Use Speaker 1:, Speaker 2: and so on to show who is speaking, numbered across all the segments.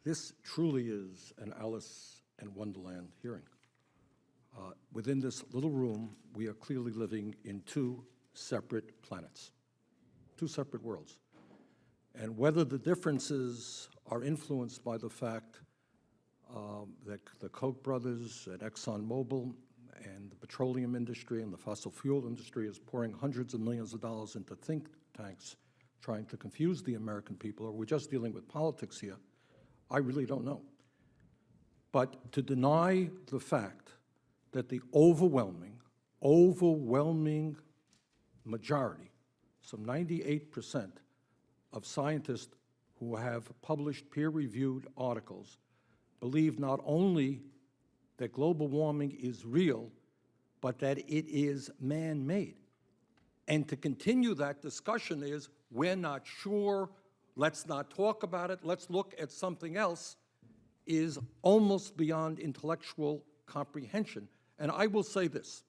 Speaker 1: This truly is an Alice in Wonderland hearing. Within this little room, we are clearly living in two separate planets, two separate worlds. And whether the differences are influenced by the fact that the Koch brothers and ExxonMobil and the petroleum industry and the fossil fuel industry is pouring hundreds of millions of dollars into think tanks trying to confuse the American people, or we're just dealing with politics here, I really don't know. But to deny the fact that the overwhelming majority, some 98% of scientists who have published peer-reviewed articles believe not only that global warming is real, but that it is man-made. And to continue that discussion is, we're not sure, let's not talk about it, let's look at something else, is almost beyond intellectual comprehension. And I will say this,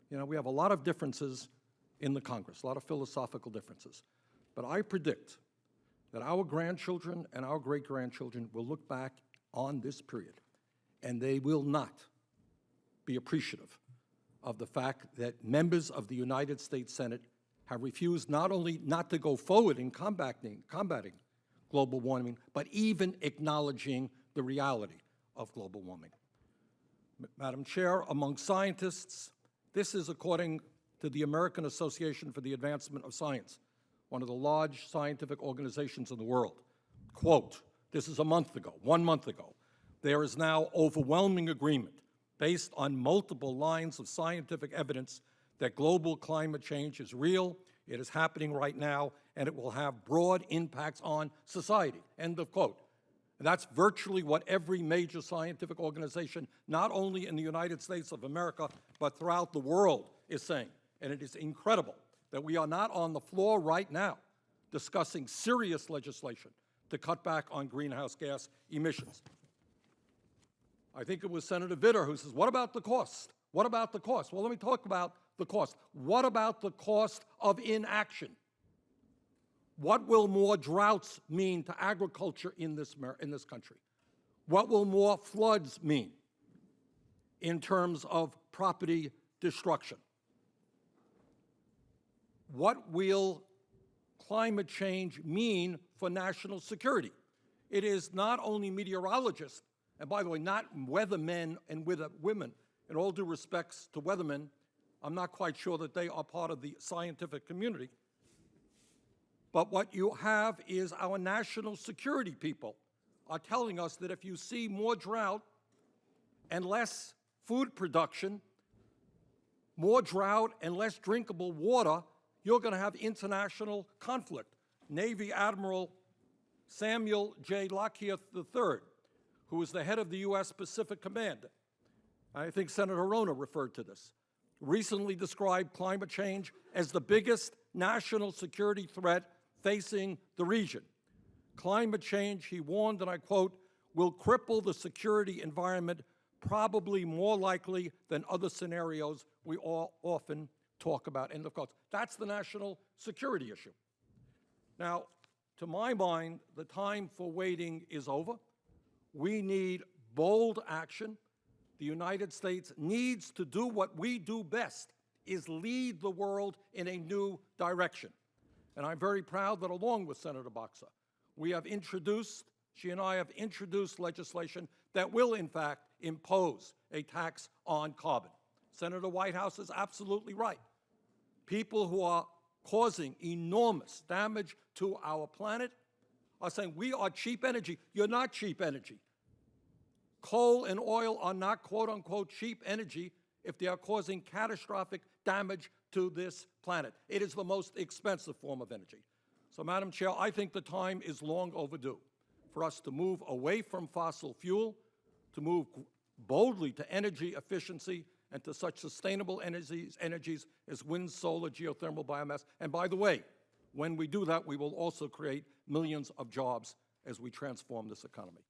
Speaker 1: we have a lot of differences in the Congress, a lot of philosophical differences. But I predict that our grandchildren and our great-grandchildren will look back on this period, and they will not be appreciative of the fact that members of the United States Senate have refused not only not to go forward in combating global warming, but even acknowledging the reality of global warming. Madam Chair, among scientists, this is according to the American Association for the Advancement of Science, one of the large scientific organizations in the world. Quote, this is 1 month ago, there is now overwhelming agreement based on multiple lines of scientific evidence that global climate change is real, it is happening right now, and it will have broad impacts on society, end of quote. And that's virtually what every major scientific organization, not only in the United States of America, but throughout the world, is saying. And it is incredible that we are not on the floor right now discussing serious legislation to cut back on greenhouse gas emissions. I think it was Senator Vitter who says, what about the cost? What about the cost? Well, let me talk about the cost. What about the cost of inaction? What will more droughts mean to agriculture in this country? What will more floods mean in terms of property destruction? What will climate change mean for national security? It is not only meteorologists, and by the way, not weathermen and women. In all due respects to weathermen, I'm not quite sure that they are part of the scientific community. But what you have is our national security people are telling us that if you see more drought and less food production, more drought and less drinkable water, you're going to have international conflict. Navy Admiral Samuel J. Lockyer III, who is the head of the U.S. Pacific Command, I think Senator Rona referred to this, recently described climate change as the biggest national security threat facing the region. Climate change, he warned, and I quote, will cripple the security environment probably more likely than other scenarios we all often talk about, end of quote. That's the national security issue. Now, to my mind, the time for waiting is over. We need bold action. The United States needs to do what we do best, is lead the world in a new direction. And I'm very proud that along with Senator Boxer, we have introduced, she and I have introduced legislation that will in fact impose a tax on carbon. Senator Whitehouse is absolutely right. People who are causing enormous damage to our planet are saying, we are cheap energy. You're not cheap energy. Coal and oil are not quote-unquote cheap energy if they are causing catastrophic damage to this planet. It is the most expensive form of energy. So, Madam Chair, I think the time is long overdue for us to move away from fossil fuel, to move boldly to energy efficiency and to such sustainable energies as wind, solar, geothermal, biomass. And by the way, when we do that, we will also create millions of jobs as we transform this economy.